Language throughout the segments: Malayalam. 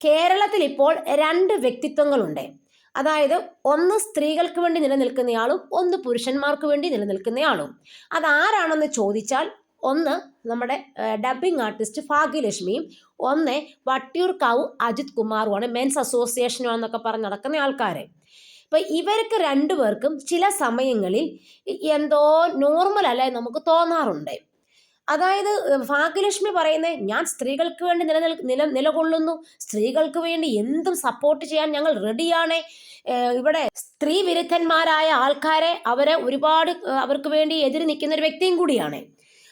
കേരളത്തിൽ ഇപ്പോൾ രണ്ട് വ്യക്തിത്വങ്ങളുണ്ട്. അതായത് ഒന്ന് സ്ത്രീകൾക്ക് വേണ്ടി നിലനിൽക്കുന്നയാളും ഒന്ന് പുരുഷന്മാർക്ക് വേണ്ടി നിലനിൽക്കുന്നയാളും. അതാരാണെന്ന് ചോദിച്ചാൽ ഒന്ന് നമ്മുടെ ഡബ്ബിംഗ് ആർട്ടിസ്റ്റ് ഭാഗ്യലക്ഷ്മിയും ഒന്ന് വട്ടിയൂർക്കാവ് അജിത് കുമാറുമാണ്. മെൻസ് അസോസിയേഷനോ എന്നൊക്കെ പറഞ്ഞ് നടക്കുന്ന ആൾക്കാർ. ഇപ്പൊ ഇവർക്ക് രണ്ടുപേർക്കും ചില സമയങ്ങളിൽ എന്തോ നോർമൽ അല്ല നമുക്ക് തോന്നാറുണ്ട്. അതായത് ഭാഗ്യലക്ഷ്മി പറയുന്നത്, ഞാൻ സ്ത്രീകൾക്ക് വേണ്ടി നിലകൊള്ളുന്നു, സ്ത്രീകൾക്ക് വേണ്ടി എന്തും സപ്പോർട്ട് ചെയ്യാൻ ഞങ്ങൾ റെഡിയാണ്. ഇവിടെ സ്ത്രീ വിരുദ്ധന്മാരായ ആൾക്കാരെ അവരെ ഒരുപാട് അവർക്ക് വേണ്ടി എതിര് നിൽക്കുന്ന ഒരു വ്യക്തിയും കൂടിയാണ്.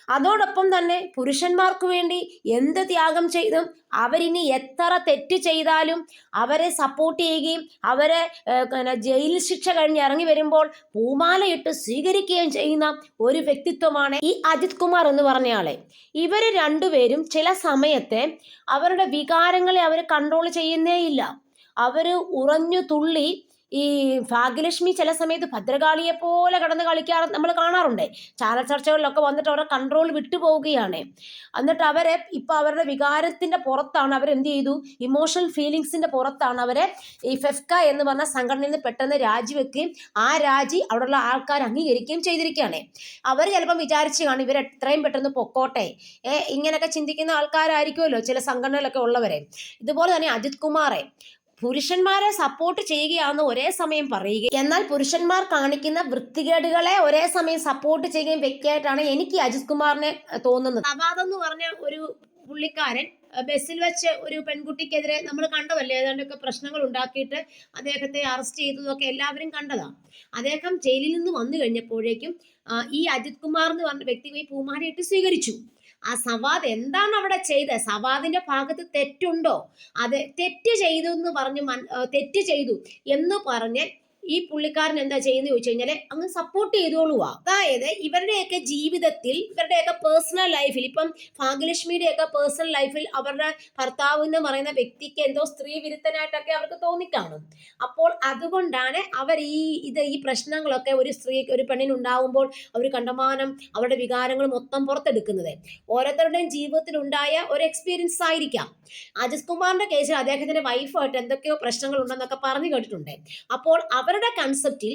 അതോടൊപ്പം തന്നെ പുരുഷന്മാർക്ക് വേണ്ടി എന്ത് ത്യാഗം ചെയ്തും അവരിനി എത്ര തെറ്റ് ചെയ്താലും അവരെ സപ്പോർട്ട് ചെയ്യുകയും അവരെ ജയിൽ ശിക്ഷ കഴിഞ്ഞ് ഇറങ്ങി വരുമ്പോൾ പൂമാലയിട്ട് സ്വീകരിക്കുകയും ചെയ്യുന്ന ഒരു വ്യക്തിത്വമാണ് ഈ അജിത് കുമാർ എന്ന് പറഞ്ഞയാളെ. ഇവർ രണ്ടുപേരും ചില സമയത്തെ അവരുടെ വികാരങ്ങളെ അവർ കൺട്രോൾ ചെയ്യുന്നേയില്ല. അവർ ഉറഞ്ഞു തുള്ളി ഈ ഭാഗ്യലക്ഷ്മി ചില സമയത്ത് ഭദ്രകാളിയെ പോലെ കിടന്ന് കളിക്കാറ് നമ്മൾ കാണാറുണ്ട്. ചാനൽ ചർച്ചകളിലൊക്കെ വന്നിട്ട് അവരുടെ കൺട്രോൾ വിട്ടുപോവുകയാണ്. എന്നിട്ട് അവരെ ഇപ്പം അവരുടെ വികാരത്തിൻ്റെ പുറത്താണ് അവരെന്ത് ചെയ്തു, ഇമോഷണൽ ഫീലിങ്സിൻ്റെ പുറത്താണ് അവരെ ഈ ഫെഫ്ക എന്ന് പറഞ്ഞ സംഘടനയിൽ നിന്ന് പെട്ടെന്ന് രാജിവെക്കുകയും ആ രാജി അവിടെയുള്ള ആൾക്കാർ അംഗീകരിക്കുകയും ചെയ്തിരിക്കുകയാണ്. അവർ ചിലപ്പം വിചാരിച്ച് കാണും ഇവർ എത്രയും പെട്ടെന്ന് പൊക്കോട്ടെ, ഇങ്ങനെയൊക്കെ ചിന്തിക്കുന്ന ആൾക്കാരായിരിക്കുമല്ലോ ചില സംഘടനകളൊക്കെ ഉള്ളവരെ. ഇതുപോലെ തന്നെ അജിത് കുമാറെ പുരുഷന്മാരെ സപ്പോർട്ട് ചെയ്യുകയാണെന്ന് ഒരേ സമയം പറയുക, എന്നാൽ പുരുഷന്മാർ കാണിക്കുന്ന വൃത്തികേടുകളെ ഒരേ സമയം സപ്പോർട്ട് ചെയ്യുകയും വ്യക്തിയായിട്ടാണ് എനിക്ക് അജിത് കുമാറിനെ തോന്നുന്നത്. സവാദ് എന്ന് പറഞ്ഞ ഒരു പുള്ളിക്കാരൻ ബസ്സിൽ വെച്ച് ഒരു പെൺകുട്ടിക്കെതിരെ നമ്മൾ കണ്ടതല്ലേ, ഏതാണ്ടൊക്കെ പ്രശ്നങ്ങൾ ഉണ്ടാക്കിയിട്ട് അദ്ദേഹത്തെ അറസ്റ്റ് ചെയ്തതൊക്കെ എല്ലാവരും കണ്ടതാണ്. അദ്ദേഹം ജയിലിൽ നിന്ന് വന്നു കഴിഞ്ഞപ്പോഴേക്കും ഈ അജിത് കുമാർ എന്ന് പറഞ്ഞ വ്യക്തി ഈ പൂമാലയിട്ട് സ്വീകരിച്ചു. ആ സവാദ് എന്താണ് അവിടെ ചെയ്തത്, സവാദിന്റെ ഭാഗത്ത് തെറ്റുണ്ടോ, അത് തെറ്റ് ചെയ്തു എന്ന് പറഞ്ഞ് തെറ്റ് ചെയ്തു എന്ന് പറഞ്ഞ് ഈ പുള്ളിക്കാരൻ എന്താ ചെയ്യുന്നത് ചോദിച്ചു കഴിഞ്ഞാൽ അങ്ങ് സപ്പോർട്ട് ചെയ്തോളുവാ. അതായത് ഇവരുടെയൊക്കെ ജീവിതത്തിൽ ഇവരുടെയൊക്കെ പേഴ്സണൽ ലൈഫിൽ ഇപ്പം ഭാഗ്യലക്ഷ്മിയുടെയൊക്കെ പേഴ്സണൽ ലൈഫിൽ അവരുടെ ഭർത്താവ് എന്ന് പറയുന്ന വ്യക്തിക്ക് എന്തോ സ്ത്രീ വിരുദ്ധനായിട്ടൊക്കെ അവർക്ക് തോന്നിക്കാണും. അപ്പോൾ അതുകൊണ്ടാണ് അവർ ഈ പ്രശ്നങ്ങളൊക്കെ ഒരു പെണ്ണിനുണ്ടാവുമ്പോൾ അവർ കണ്ടമാനം അവരുടെ വികാരങ്ങൾ മൊത്തം പുറത്തെടുക്കുന്നത് ഓരോരുത്തരുടെയും ജീവിതത്തിൽ ഉണ്ടായ ഒരു എക്സ്പീരിയൻസ് ആയിരിക്കാം. അജിത് കുമാറിന്റെ കേസിൽ അദ്ദേഹത്തിന്റെ വൈഫായിട്ട് എന്തൊക്കെയോ പ്രശ്നങ്ങൾ ഉണ്ടെന്നൊക്കെ പറഞ്ഞു കേട്ടിട്ടുണ്ട്. അപ്പോൾ അവരുടെ കൺസെപ്റ്റിൽ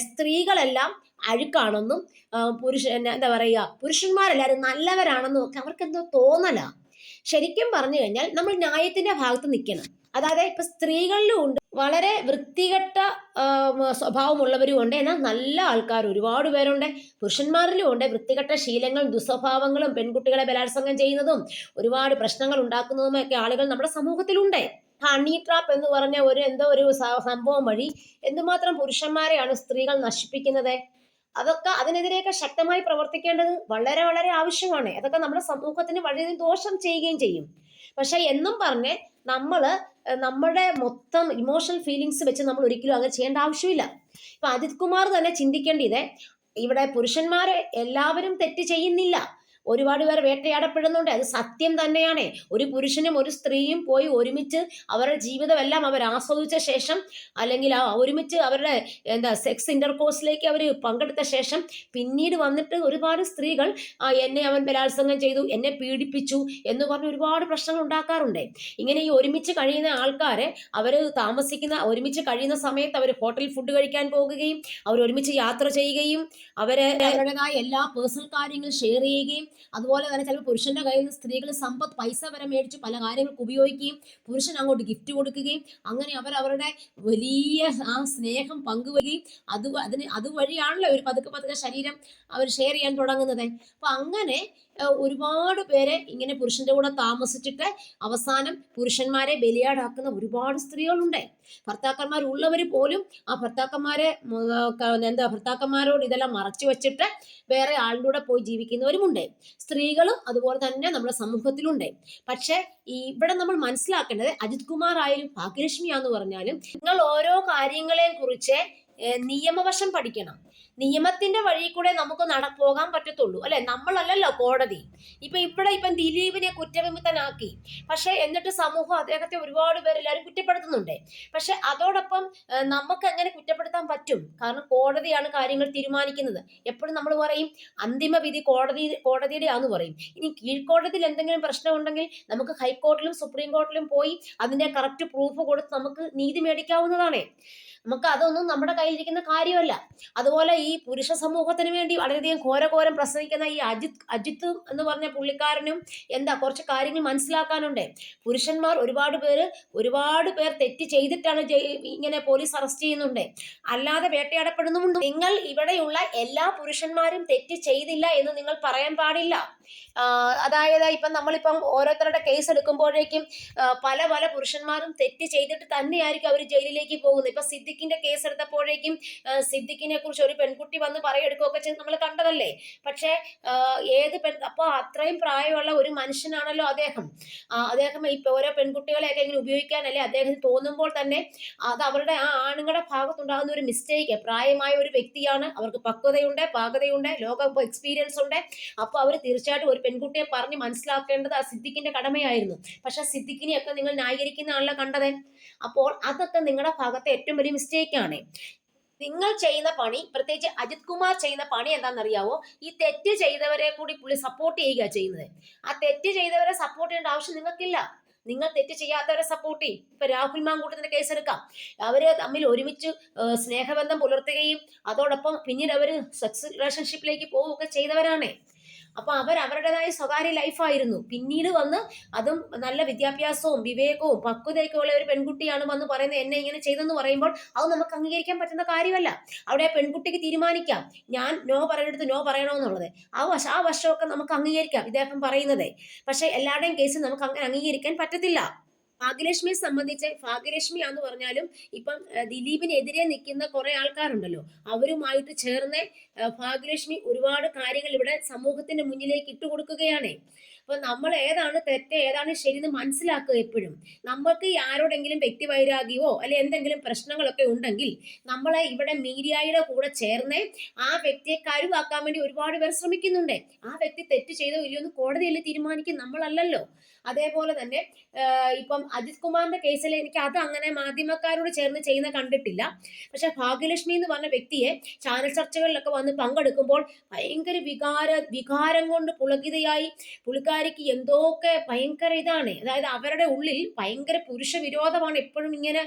സ്ത്രീകളെല്ലാം അഴുക്കാണെന്നും എന്താ പറയുക പുരുഷന്മാരെല്ലാവരും നല്ലവരാണെന്നും ഒക്കെ അവർക്ക് എന്തോ തോന്നല. ശരിക്കും പറഞ്ഞു കഴിഞ്ഞാൽ നമ്മൾ ന്യായത്തിന്റെ ഭാഗത്ത് നിൽക്കണം. അതായത് ഇപ്പൊ സ്ത്രീകളിലും ഉണ്ട് വളരെ വൃത്തികെട്ട സ്വഭാവമുള്ളവരും ഉണ്ട്, എന്നാൽ നല്ല ആൾക്കാർ ഒരുപാട് പേരുണ്ട്. പുരുഷന്മാരിലും ഉണ്ട് വൃത്തികെട്ട ശീലങ്ങളും ദുസ്വഭാവങ്ങളും പെൺകുട്ടികളെ ബലാത്സംഗം ചെയ്യുന്നതും ഒരുപാട് പ്രശ്നങ്ങൾ ഉണ്ടാക്കുന്നതും ഒക്കെ ആളുകൾ നമ്മുടെ സമൂഹത്തിലുണ്ട്. ഹണി ട്രാപ്പ് എന്ന് പറഞ്ഞ ഒരു സംഭവം വഴി എന്തുമാത്രം പുരുഷന്മാരെയാണ് സ്ത്രീകൾ നശിപ്പിക്കുന്നത്. അതൊക്കെ അതിനെതിരെയൊക്കെ ശക്തമായി പ്രവർത്തിക്കേണ്ടത് വളരെ വളരെ ആവശ്യമാണ്. അതൊക്കെ നമ്മുടെ സമൂഹത്തിന് വളരെ ദോഷം ചെയ്യുകയും ചെയ്യും. പക്ഷെ എന്നും പറഞ്ഞ് നമ്മുടെ മൊത്തം ഇമോഷണൽ ഫീലിങ്സ് വെച്ച് നമ്മൾ ഒരിക്കലും അങ്ങനെ ചെയ്യേണ്ട ആവശ്യമില്ല. ഇപ്പൊ അജിത് കുമാർ തന്നെ ചിന്തിക്കേണ്ടത് ഇവിടെ പുരുഷന്മാരെ എല്ലാവരും തെറ്റ് ചെയ്യുന്നില്ല, ഒരുപാട് പേർ വേട്ടയാടപ്പെടുന്നുണ്ട്, അത് സത്യം തന്നെയാണ്. ഒരു പുരുഷനും ഒരു സ്ത്രീയും പോയി ഒരുമിച്ച് അവരുടെ ജീവിതമെല്ലാം അവർ ആസ്വദിച്ച ശേഷം അല്ലെങ്കിൽ ഒരുമിച്ച് അവരുടെ സെക്സ് ഇന്റർകോഴ്സിലേക്ക് അവർ പങ്കെടുത്ത ശേഷം പിന്നീട് വന്നിട്ട് ഒരുപാട് സ്ത്രീകൾ എന്നെ അവൻ ബലാത്സംഗം ചെയ്തു, എന്നെ പീഡിപ്പിച്ചു എന്ന് പറഞ്ഞ് ഒരുപാട് പ്രശ്നങ്ങൾ ഉണ്ടാക്കാറുണ്ട്. ഇങ്ങനെ ഈ ഒരുമിച്ച് കഴിയുന്ന ആൾക്കാരെ അവർ ഒരുമിച്ച് കഴിയുന്ന സമയത്ത് അവർ ഹോട്ടലിൽ ഫുഡ് കഴിക്കാൻ പോകുകയും അവർ ഒരുമിച്ച് യാത്ര ചെയ്യുകയും അവരുടേതായ എല്ലാ പേഴ്സണൽ കാര്യങ്ങളും ഷെയർ ചെയ്യുകയും അതുപോലെ തന്നെ ചിലപ്പോൾ പുരുഷന്റെ കയ്യിൽ നിന്ന് സ്ത്രീകൾ പൈസ വരെ മേടിച്ച് പല കാര്യങ്ങൾക്ക് ഉപയോഗിക്കുകയും പുരുഷൻ അങ്ങോട്ട് ഗിഫ്റ്റ് കൊടുക്കുകയും അങ്ങനെ അവരുടെ വലിയ ആ സ്നേഹം പങ്കുവയ്ക്കുകയും അതുവഴിയാണല്ലോ ഒരു പതുക്കെ ശരീരം അവർ ഷെയർ ചെയ്യാൻ തുടങ്ങുന്നത്. അപ്പൊ അങ്ങനെ ഒരുപാട് പേരെ ഇങ്ങനെ പുരുഷന്റെ കൂടെ താമസിച്ചിട്ട് അവസാനം പുരുഷന്മാരെ ബലിയാടാക്കുന്ന ഒരുപാട് സ്ത്രീകളുണ്ട്. ഭർത്താക്കന്മാരുള്ളവർ പോലും ആ ഭർത്താക്കന്മാരോട് ഇതെല്ലാം മറച്ചു വെച്ചിട്ട് വേറെ ആളിലൂടെ പോയി ജീവിക്കുന്നവരുമുണ്ട്. സ്ത്രീകളും അതുപോലെ തന്നെ നമ്മുടെ സമൂഹത്തിലുണ്ട്. പക്ഷെ ഇവിടെ നമ്മൾ മനസ്സിലാക്കേണ്ടത് അജിത് കുമാർ ആയാലും ഭാഗ്യലക്ഷ്മിയാന്ന് പറഞ്ഞാലും നിങ്ങൾ ഓരോ കാര്യങ്ങളെ കുറിച്ച് നിയമവശം പഠിക്കണം. നിയമത്തിന്റെ വഴി കൂടെ നമുക്ക് പോകാൻ പറ്റത്തുള്ളൂ അല്ലെ. നമ്മളല്ലല്ലോ കോടതി. ഇപ്പം ദിലീപിനെ കുറ്റവിമുക്തനാക്കി, പക്ഷെ എന്നിട്ട് സമൂഹം അദ്ദേഹത്തെ ഒരുപാട് പേര് എല്ലാവരും കുറ്റപ്പെടുത്തുന്നുണ്ട്. പക്ഷെ അതോടൊപ്പം നമുക്ക് എങ്ങനെ കുറ്റപ്പെടുത്താൻ പറ്റും? കാരണം കോടതിയാണ് കാര്യങ്ങൾ തീരുമാനിക്കുന്നത്. എപ്പോഴും നമ്മൾ പറയും അന്തിമ വിധി കോടതിയുടെ ആന്ന് പറയും. ഇനി കീഴ്ക്കോടതിയിൽ എന്തെങ്കിലും പ്രശ്നമുണ്ടെങ്കിൽ നമുക്ക് ഹൈക്കോടതിയിലും സുപ്രീം കോടതിയിലും പോയി അതിന്റെ കറക്റ്റ് പ്രൂഫ് കൊടുത്ത് നമുക്ക് നീതി മേടിക്കാവുന്നതാണ്. നമുക്ക് അതൊന്നും നമ്മുടെ കയ്യിലിരിക്കുന്ന കാര്യമല്ല. അതുപോലെ ഈ പുരുഷ സമൂഹത്തിന് വേണ്ടി വളരെയധികം ഘോരഘോരം പ്രസംഗിക്കുന്ന ഈ അജിത്ത് എന്ന് പറഞ്ഞ പുള്ളിക്കാരനും കുറച്ച് കാര്യങ്ങൾ മനസ്സിലാക്കാനുണ്ട്. പുരുഷന്മാർ ഒരുപാട് പേർ തെറ്റ് ചെയ്തിട്ടാണ് ഇങ്ങനെ പോലീസ് അറസ്റ്റ് ചെയ്യുന്നുണ്ട്, അല്ലാതെ വേട്ടയാടപ്പെടുന്നുമുണ്ട്. നിങ്ങൾ ഇവിടെയുള്ള എല്ലാ പുരുഷന്മാരും തെറ്റ് ചെയ്തില്ല എന്ന് നിങ്ങൾ പറയാൻ പാടില്ല. അതായത് നമ്മളിപ്പം ഓരോരുത്തരുടെ കേസ് എടുക്കുമ്പോഴേക്കും പല പുരുഷന്മാരും തെറ്റ് ചെയ്തിട്ട് തന്നെയായിരിക്കും അവർ ജയിലിലേക്ക് പോകുന്നത്. ഇപ്പൊ സിദ്ദിഖിന്റെ കേസ് എടുത്തപ്പോഴേക്കും സിദ്ദിഖിനെ കുറിച്ച് ഒരു പെൺകുട്ടി വന്ന് പറയെടുക്കുകയൊക്കെ ചെയ്ത് നമ്മൾ കണ്ടതല്ലേ. പക്ഷെ അപ്പൊ അത്രയും പ്രായമുള്ള ഒരു മനുഷ്യനാണല്ലോ അദ്ദേഹം. ഇപ്പൊ ഓരോ പെൺകുട്ടികളെയൊക്കെ ഇങ്ങനെ ഉപയോഗിക്കാനല്ലേ അദ്ദേഹം തോന്നുമ്പോൾ തന്നെ അത് അവരുടെ ആ ആണുങ്ങളുടെ ഭാഗത്തുണ്ടാകുന്ന ഒരു മിസ്റ്റേക്ക്. പ്രായമായ ഒരു വ്യക്തിയാണ്, അവർക്ക് പക്വതയുണ്ട്, പാകതയുണ്ട്, ലോക എക്സ്പീരിയൻസ് ഉണ്ട്. അപ്പൊ അവർ തീർച്ചയായിട്ടും ഒരു പെൺകുട്ടിയെ പറഞ്ഞ് മനസ്സിലാക്കേണ്ടത് ആ സിദ്ദിഖിന്റെ കടമയായിരുന്നു. പക്ഷെ സിദ്ദിഖിനെയൊക്കെ നിങ്ങൾ ന്യായീകരിക്കുന്നതാണല്ലോ കണ്ടത്. അപ്പോൾ അതൊക്കെ നിങ്ങളുടെ ഭാഗത്തെ ഏറ്റവും വലിയ മിസ്റ്റേക്കാണ്. നിങ്ങൾ ചെയ്യുന്ന പണി, പ്രത്യേകിച്ച് അജിത് കുമാർ ചെയ്യുന്ന പണി എന്താണെന്നറിയാവോ? ഈ തെറ്റ് ചെയ്തവരെ കൂടി പുള്ളി സപ്പോർട്ട് ചെയ്യുക ചെയ്യുന്നത്. ആ തെറ്റ് ചെയ്തവരെ സപ്പോർട്ട് ചെയ്യേണ്ട ആവശ്യം നിങ്ങൾക്കില്ല. നിങ്ങൾ തെറ്റ് ചെയ്യാത്തവരെ സപ്പോർട്ട് ചെയ്യും. ഇപ്പൊ രാഹുൽ മാങ്കൂട്ടത്തിന്റെ കേസ് എടുക്കാം. അവര് തമ്മിൽ ഒരുമിച്ച് സ്നേഹബന്ധം പുലർത്തുകയും അതോടൊപ്പം പിന്നീട് അവര് സെക്സ് റിലേഷൻഷിപ്പിലേക്ക് പോവുകയൊക്കെ ചെയ്തവരാണ്. അപ്പൊ അവരുടേതായ സ്വകാര്യ ലൈഫായിരുന്നു. പിന്നീട് വന്ന് അതും നല്ല വിദ്യാഭ്യാസവും വിവേകവും പക്വതയൊക്കെ ഉള്ള ഒരു പെൺകുട്ടിയാണ് വന്ന് പറയുന്നത് എന്നെ ഇങ്ങനെ ചെയ്തെന്ന് പറയുമ്പോൾ അത് നമുക്ക് അംഗീകരിക്കാൻ പറ്റുന്ന കാര്യമല്ല. അവിടെ പെൺകുട്ടിക്ക് തീരുമാനിക്കാം ഞാൻ നോ പറയുന്നിടത്ത് നോ പറയണമെന്നുള്ളത്. ആ വശമൊക്കെ നമുക്ക് അംഗീകരിക്കാം ഇദ്ദേഹം പറയുന്നത്. പക്ഷെ എല്ലാവരുടെയും കേസ് നമുക്ക് അങ്ങനെ അംഗീകരിക്കാൻ പറ്റത്തില്ല. ഭാഗ്യലക്ഷ്മിയെ സംബന്ധിച്ച് ഭാഗ്യലക്ഷ്മിയാന്ന് പറഞ്ഞാലും ഇപ്പം ദിലീപിനെതിരെ നിൽക്കുന്ന കുറെ ആൾക്കാരുണ്ടല്ലോ, അവരുമായിട്ട് ചേർന്ന് ഭാഗ്യലക്ഷ്മി ഒരുപാട് കാര്യങ്ങൾ ഇവിടെ സമൂഹത്തിന്റെ മുന്നിലേക്ക് ഇട്ടുകൊടുക്കുകയാണ്. അപ്പൊ നമ്മൾ ഏതാണ് തെറ്റ് ഏതാണ് ശരിയെന്ന് മനസ്സിലാക്കുക. എപ്പോഴും നമ്മൾക്ക് ആരോടെങ്കിലും വ്യക്തിവൈരാഗ്യമോ അല്ലെ എന്തെങ്കിലും പ്രശ്നങ്ങളൊക്കെ ഉണ്ടെങ്കിൽ നമ്മളെ ഇവിടെ മീഡിയയുടെ കൂടെ ചേർന്ന് ആ വ്യക്തിയെ കരുവാക്കാൻ വേണ്ടി ഒരുപാട് പേർ ശ്രമിക്കുന്നുണ്ട്. ആ വ്യക്തി തെറ്റ് ചെയ്തോ ഇല്ലയോ എന്ന് കോടതിയല്ലേ തീരുമാനിക്കും, നമ്മളല്ലല്ലോ. അതേപോലെ തന്നെ ഇപ്പം അജിത് കുമാറിന്റെ കേസിൽ എനിക്ക് അത് അങ്ങനെ മാധ്യമക്കാരോട് ചേർന്ന് ചെയ്യുന്ന കണ്ടിട്ടില്ല. പക്ഷെ ഭാഗ്യലക്ഷ്മി എന്ന് പറഞ്ഞ വ്യക്തിയെ ചാനൽ ചർച്ചകളിലൊക്കെ വന്ന് പങ്കെടുക്കുമ്പോൾ ഭയങ്കര വികാരം കൊണ്ട് പുളകിതയായി പുള്ളിക്കാരിക്ക് എന്തൊക്കെ ഭയങ്കര ഇതാണ്. അതായത് അവരുടെ ഉള്ളിൽ ഭയങ്കര പുരുഷ വിരോധമാണ് എപ്പോഴും ഇങ്ങനെ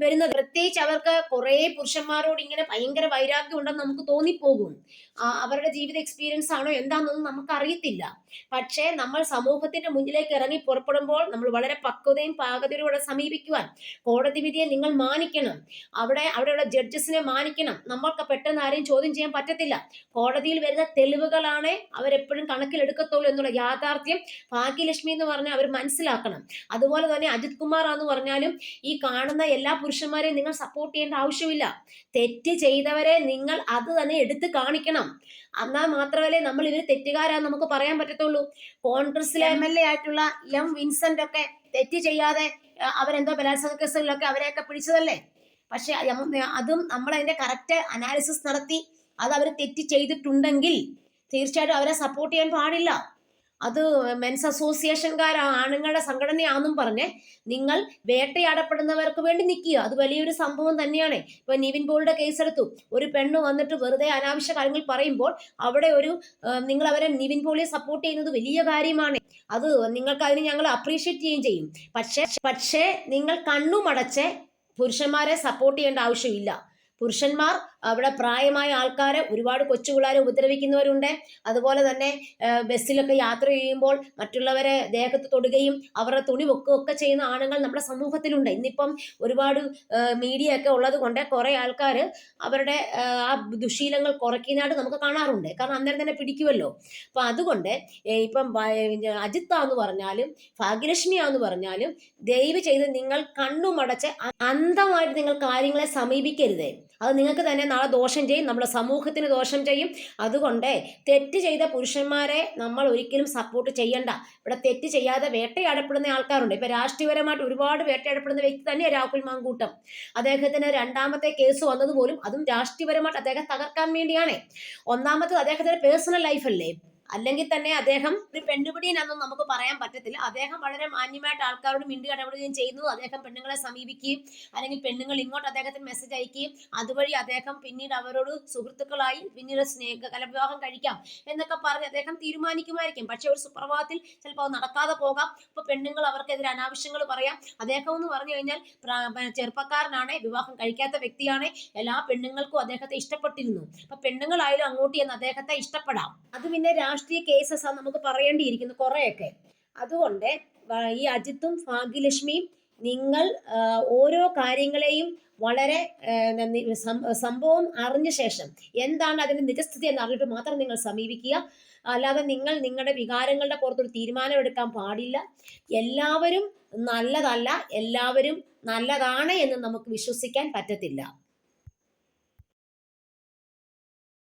വരുന്നത്. പ്രത്യേകിച്ച് അവർക്ക് കുറെ പുരുഷന്മാരോട് ഇങ്ങനെ ഭയങ്കര വൈരാഗ്യം ഉണ്ടെന്ന് നമുക്ക് തോന്നിപ്പോകും. അവരുടെ ജീവിത എക്സ്പീരിയൻസ് ആണോ എന്താണെന്നൊന്നും നമുക്ക് അറിയത്തില്ല. പക്ഷേ നമ്മൾ സമൂഹത്തിന്റെ മുന്നിലേക്ക് ഇറങ്ങി പുറപ്പെടുമ്പോൾ നമ്മൾ വളരെ പക്വതയും പാകതയോടെ സമീപിക്കുവാൻ, കോടതി വിധിയെ നിങ്ങൾ മാനിക്കണം, അവിടെയുള്ള ജഡ്ജസിനെ മാനിക്കണം. നമ്മൾക്ക് പെട്ടെന്ന് ആരെയും ചോദ്യം ചെയ്യാൻ പറ്റത്തില്ല. കോടതിയിൽ വരുന്ന തെളിവുകളാണ് അവരെപ്പോഴും കണക്കിലെടുക്കത്തുള്ളൂ എന്നുള്ള യാഥാർത്ഥ്യം ഭാഗ്യലക്ഷ്മി എന്ന് പറഞ്ഞാൽ അവർ മനസ്സിലാക്കണം. അതുപോലെ തന്നെ അജിത് കുമാർ എന്ന് പറഞ്ഞാലും ഈ കാണുന്ന എല്ലാ പുരുഷന്മാരെയും നിങ്ങൾ സപ്പോർട്ട് ചെയ്യേണ്ട ആവശ്യമില്ല. തെറ്റ് ചെയ്തവരെ നിങ്ങൾ അത് തന്നെ എടുത്ത് കാണിക്കണം. എന്നാൽ മാത്രമല്ലേ നമ്മൾ ഇവർ തെറ്റുകാരാന്ന് നമുക്ക് പറയാൻ പറ്റത്തുള്ളൂ. കോൺഗ്രസിലെ MLA ആയിട്ടുള്ള എം വിൻസെന്റ് ഒക്കെ തെറ്റ് ചെയ്യാതെ അവരെന്തോ ബലാത്സംഗ കേസുകളിലൊക്കെ അവരെയൊക്കെ പിടിച്ചതല്ലേ. പക്ഷെ അതും നമ്മൾ അതിന്റെ കറക്റ്റ് അനാലിസിസ് നടത്തി അത് അവർ തെറ്റ് ചെയ്തിട്ടുണ്ടെങ്കിൽ തീർച്ചയായിട്ടും അവരെ സപ്പോർട്ട് ചെയ്യാൻ പാടില്ല. അത് മെൻസ് അസോസിയേഷൻകാർ ആണുങ്ങളുടെ സംഘടനയാണെന്നും പറഞ്ഞ് നിങ്ങൾ വേട്ടയാടപ്പെടുന്നവർക്ക് വേണ്ടി നിൽക്കുക. അത് വലിയൊരു സംഭവം തന്നെയാണ്. ഇപ്പൊ നിവിൻ പോളിയുടെ കേസെടുത്തു, ഒരു പെണ്ണ് വന്നിട്ട് വെറുതെ അനാവശ്യ കാര്യങ്ങൾ പറയുമ്പോൾ അവിടെ നിങ്ങൾ അവരെ നിവിൻ പോളിയെ സപ്പോർട്ട് ചെയ്യുന്നത് വലിയ കാര്യമാണ്. അത് നിങ്ങൾക്ക് അതിന് ഞങ്ങൾ അപ്രീഷിയേറ്റ് ചെയ്യുകയും ചെയ്യും. പക്ഷേ നിങ്ങൾ കണ്ണുമടച്ച് പുരുഷന്മാരെ സപ്പോർട്ട് ചെയ്യേണ്ട ആവശ്യമില്ല. പുരുഷന്മാർ അവിടെ പ്രായമായ ആൾക്കാരെ ഒരുപാട് കൊച്ചുപിള്ളേരെ ഉപദ്രവിക്കുന്നവരുണ്ട്. അതുപോലെ തന്നെ ബസ്സിലൊക്കെ യാത്ര ചെയ്യുമ്പോൾ മറ്റുള്ളവരെ ദേഹത്ത് തൊടുകയും അവരുടെ തുണി വെക്കുകയൊക്കെ ചെയ്യുന്ന ആണുങ്ങൾ നമ്മുടെ സമൂഹത്തിലുണ്ട്. ഇന്നിപ്പം ഒരുപാട് മീഡിയ ഒക്കെ ഉള്ളത് കൊണ്ട് കുറെ ആൾക്കാർ അവരുടെ ആ ദുശീലങ്ങൾ കുറയ്ക്കുന്നതായിട്ട് നമുക്ക് കാണാറുണ്ട്. കാരണം അന്നേരം തന്നെ പിടിക്കുമല്ലോ. അപ്പൊ അതുകൊണ്ട് ഇപ്പം അജിത്താന്ന് പറഞ്ഞാലും ഭാഗ്യലക്ഷ്മിയാന്ന് പറഞ്ഞാലും ദയവ് ചെയ്ത് നിങ്ങൾ കണ്ണുമടച്ച് അന്ധമായിട്ട് നിങ്ങൾ കാര്യങ്ങളെ സമീപിക്കരുത്. അത് നിങ്ങൾക്ക് തന്നെ നാളെ ദോഷം ചെയ്യും, നമ്മുടെ സമൂഹത്തിന് ദോഷം ചെയ്യും. അതുകൊണ്ട് തെറ്റ് ചെയ്ത പുരുഷന്മാരെ നമ്മൾ ഒരിക്കലും സപ്പോർട്ട് ചെയ്യണ്ട. ഇവിടെ തെറ്റ് ചെയ്യാതെ വേട്ടയാടപ്പെടുന്ന ആൾക്കാരുണ്ട്. ഇപ്പൊ രാഷ്ട്രീയപരമായിട്ട് ഒരുപാട് വേട്ടയാടപ്പെടുന്ന വ്യക്തി തന്നെയാണ് രാഹുൽ മാങ്കൂട്ടം. അദ്ദേഹത്തിന് രണ്ടാമത്തെ കേസ് വന്നതുപോലും അതും രാഷ്ട്രീയപരമായിട്ട് അദ്ദേഹം തകർക്കാൻ വേണ്ടിയാണ്. ഒന്നാമത്തത് അദ്ദേഹത്തിന്റെ പേഴ്സണൽ ലൈഫ് അല്ലേ. അല്ലെങ്കിൽ തന്നെ അദ്ദേഹം ഒരു പെണ്ണുപിടിയനാണെന്നും നമുക്ക് പറയാൻ പറ്റത്തില്ല. അദ്ദേഹം വളരെ മാന്യമായിട്ട് ആൾക്കാരോട് മിണ്ടി ഇടപെടുകയും ചെയ്യുന്നു. അദ്ദേഹം പെണ്ണുങ്ങളെ സമീപിക്കുകയും അല്ലെങ്കിൽ പെണ്ണുങ്ങൾ ഇങ്ങോട്ട് അദ്ദേഹത്തിന് മെസ്സേജ് അയക്കുകയും അതുവഴി അദ്ദേഹം പിന്നീട് അവരോട് സുഹൃത്തുക്കളായി പിന്നീട് കലവിവാഹം കഴിക്കാം എന്നൊക്കെ പറഞ്ഞ് അദ്ദേഹം തീരുമാനിക്കുമായിരിക്കും. പക്ഷെ ഒരു സുപ്രഭാതത്തിൽ ചിലപ്പോൾ അത് നടക്കാതെ പോകാം. ഇപ്പൊ പെണ്ണുങ്ങൾ അവർക്കെതിരെ അനാവശ്യങ്ങൾ പറയാം. അദ്ദേഹം എന്ന് പറഞ്ഞു കഴിഞ്ഞാൽ ചെറുപ്പക്കാരനാണ്, വിവാഹം കഴിക്കാത്ത വ്യക്തിയാണ്. എല്ലാ പെണ്ണുങ്ങൾക്കും അദ്ദേഹത്തെ ഇഷ്ടപ്പെട്ടിരുന്നു. അപ്പൊ പെണ്ണുങ്ങളായാലും അങ്ങോട്ട് ചെന്ന് അദ്ദേഹത്തെ ഇഷ്ടപ്പെടാം. അത് പിന്നെ രാഷ്ട്രീയ കേസസ് ആണ് നമുക്ക് പറയേണ്ടിയിരിക്കുന്നു കുറെയൊക്കെ. അതുകൊണ്ട് ഈ അജിത്തും ഭാഗ്യലക്ഷ്മിയും നിങ്ങൾ ഓരോ കാര്യങ്ങളെയും വളരെ സംഭവം അറിഞ്ഞ ശേഷം എന്താണ് അതിന്റെ നിജസ്ഥിതി എന്ന് അറിഞ്ഞിട്ട് മാത്രം നിങ്ങൾ സമീപിക്കുക. അല്ലാതെ നിങ്ങൾ നിങ്ങളുടെ വികാരങ്ങളുടെ പുറത്തൊരു തീരുമാനം എടുക്കാൻ പാടില്ല. എല്ലാവരും നല്ലതല്ല, എല്ലാവരും നല്ലതാണ് എന്ന് നമുക്ക് വിശ്വസിക്കാൻ പറ്റത്തില്ല.